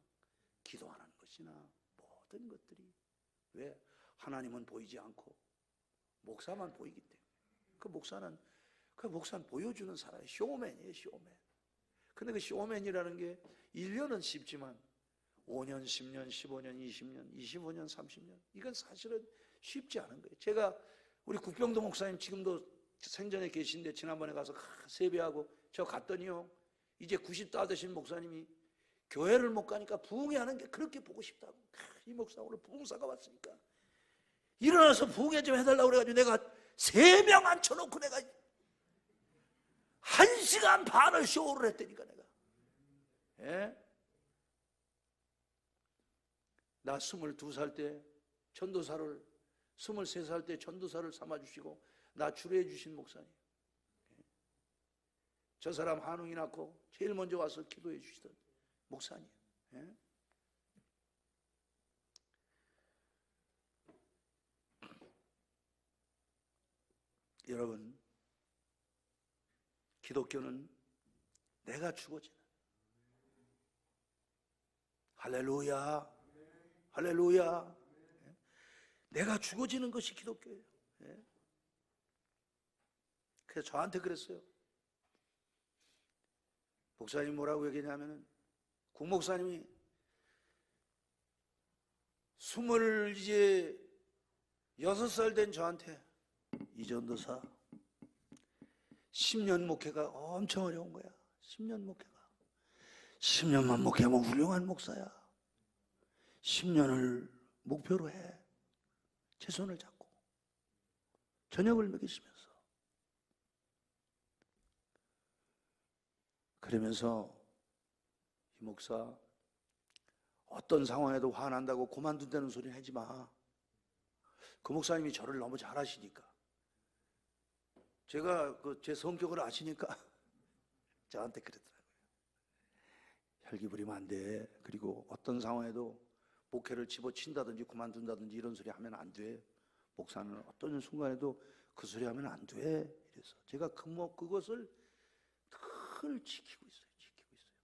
기도하는 것이나 모든 것들이, 왜? 하나님은 보이지 않고 목사만 보이기 때문에. 그 목사는 보여주는 사람이에요. 쇼맨이에요, 쇼맨. 근데 그 쇼맨이라는 게 1년은 쉽지만 5년, 10년, 15년, 20년, 25년, 30년, 이건 사실은 쉽지 않은 거예요. 제가 우리 국병도 목사님 지금도 생전에 계신데, 지난번에 가서 세배하고 저 갔더니요, 이제 90 다 되신 목사님이 교회를 못 가니까 부흥회 하는 게 그렇게 보고 싶다고. 이 목사 오늘 부흥사가 왔으니까 일어나서 부흥회 좀 해달라고 그래가지고 내가 3명 앉혀놓고 내가 1시간 반을 쇼를 했다니까 내가. 나 22살 때 전도사를, 23살 때 전도사를 삼아주시고 나 주례해 주신 목사님. 저 사람 한웅이 낳고 제일 먼저 와서 기도해 주시던 목사님. 여러분, 기독교는 내가 죽어지는, 할렐루야, 할렐루야, 내가 죽어지는 것이 기독교예요. 그래서 저한테 그랬어요. 목사님 뭐라고 얘기했냐면은, 국목사님이 26살 된 저한테, 이전도사 10년 목회가 엄청 어려운 거야. 10년 목회가. 10년만 목회하면 훌륭한 목사야. 10년을 목표로 해. 제 손을 잡고 저녁을 먹이시면서 그러면서 이 목사, 어떤 상황에도 화난다고 그만둔다는 소리 하지 마. 그 목사님이 저를 너무 잘 아시니까, 제가 제 성격을 아시니까 저한테 그러더라고요. 혈기 부리면 안 돼. 그리고 어떤 상황에도 목회를 집어친다든지 그만둔다든지 이런 소리 하면 안 돼. 목사는 어떤 순간에도 그 소리 하면 안 돼. 이래서 제가 그것을 늘 지키고 있어요.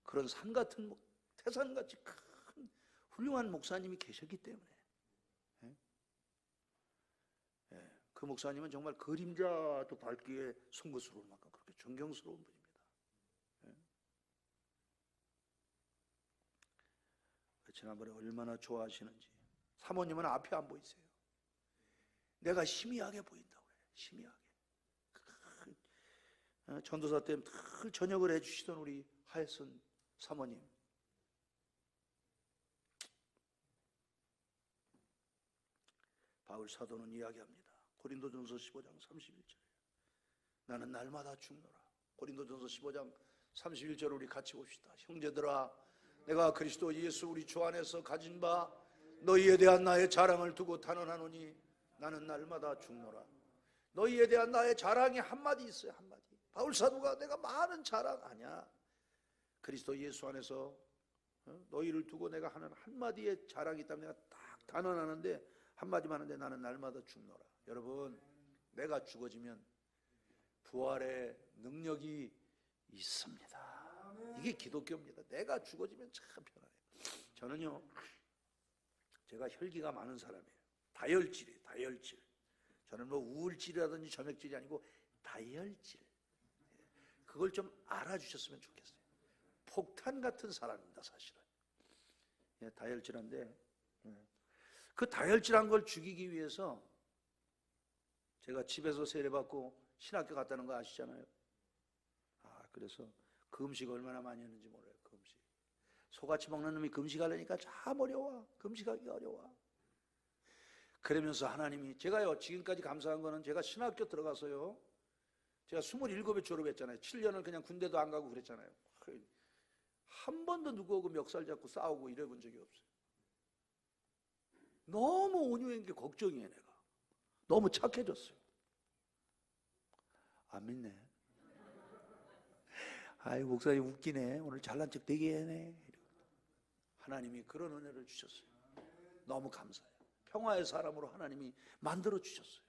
그런 산 같은, 태산같이 큰 훌륭한 목사님이 계셨기 때문에. 그 목사님은 정말 그림자도 밟기에 송구스러운 만큼 그렇게 존경스러운 분입니다. 지난번에 얼마나 좋아하시는지. 사모님은 앞에 안 보이세요. 내가 희미하게 보인다고 해요. 희미하게. 전도사 때 늘 저녁을 해주시던 우리 하예선 사모님. 바울 사도는 이야기합니다. 고린도전서 15장 31절에 나는 날마다 죽노라. 고린도전서 15장 31절 우리 같이 봅시다. 형제들아, 내가 그리스도 예수 우리 주 안에서 가진 바 너희에 대한 나의 자랑을 두고 단언하노니 나는 날마다 죽노라. 너희에 대한 나의 자랑이 한마디 있어요. 한마디. 바울 사도가 내가 많은 자랑 아니야. 그리스도 예수 안에서 너희를 두고 내가 하는 한마디의 자랑이 있다면 내가 딱 단언하는데, 한마디만 하는데 나는 날마다 죽노라. 여러분, 내가 죽어지면 부활의 능력이 있습니다. 이게 기독교입니다. 내가 죽어지면 참 편해요. 저는요, 제가 혈기가 많은 사람이에요. 다혈질이에요. 다혈질. 저는 뭐 우울질이라든지 점액질이 아니고 다혈질. 그걸 좀 알아주셨으면 좋겠어요. 폭탄 같은 사람입니다, 사실은. 다혈질한데, 그 다혈질한 걸 죽이기 위해서 제가 집에서 세례받고 신학교 갔다는 거 아시잖아요. 그래서 금식 얼마나 많이 했는지 몰라요. 금식. 소같이 먹는 놈이 금식하려니까 참 어려워. 금식하기가 어려워. 그러면서 하나님이, 제가요 지금까지 감사한 거는 제가 신학교 들어가서요, 제가 27에 졸업했잖아요. 7년을 그냥 군대도 안 가고 그랬잖아요. 한 번도 누구하고 멱살 잡고 싸우고 이래 본 적이 없어요. 너무 온유한 게 걱정이에요. 내가 너무 착해졌어요. 안 믿네. 아이, 목사님 웃기네. 오늘 잘난 척 되게 해네. 하나님이 그런 은혜를 주셨어요. 너무 감사해요. 평화의 사람으로 하나님이 만들어 주셨어요.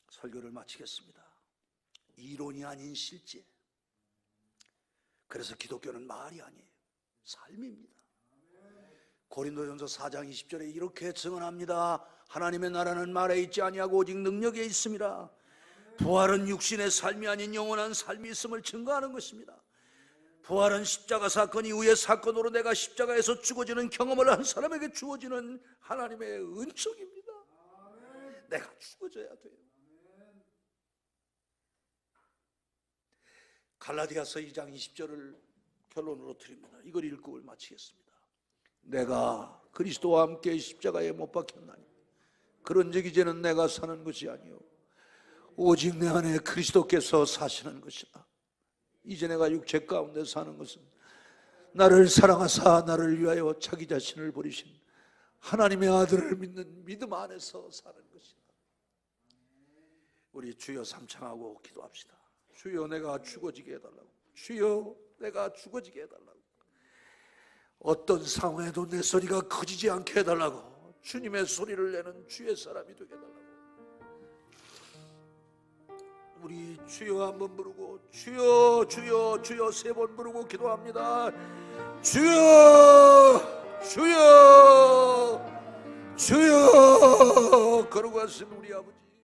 설교를 마치겠습니다. 이론이 아닌 실제. 그래서 기독교는 말이 아니에요. 삶입니다. 고린도전서 4장 20절에 이렇게 증언합니다. 하나님의 나라는 말에 있지 아니하고 오직 능력에 있습니다. 부활은 육신의 삶이 아닌 영원한 삶이 있음을 증거하는 것입니다. 부활은 십자가 사건 이후의 사건으로 내가 십자가에서 죽어지는 경험을 한 사람에게 주어지는 하나님의 은총입니다. 내가 죽어져야 돼요. 갈라디아서 2장 20절을 결론으로 드립니다. 이걸 읽고 마치겠습니다. 내가 그리스도와 함께 십자가에 못 박혔나니 그런즉 이제는 내가 사는 것이 아니요 오직 내 안에 그리스도께서 사시는 것이다. 이제 내가 육체 가운데 사는 것은 나를 사랑하사 나를 위하여 자기 자신을 버리신 하나님의 아들을 믿는 믿음 안에서 사는 것이다. 우리 주여 삼창하고 기도합시다. 주여 내가 죽어지게 해달라고. 주여 내가 죽어지게 해달라고. 어떤 상황에도 내 소리가 커지지 않게 해달라고. 주님의 소리를 내는 주의 사람이 되게 해달라고. 우리 주여 한번 부르고 주여 주여 주여 3번 부르고 기도합니다. 주여 주여 주여. 걸어가신 우리 아버지,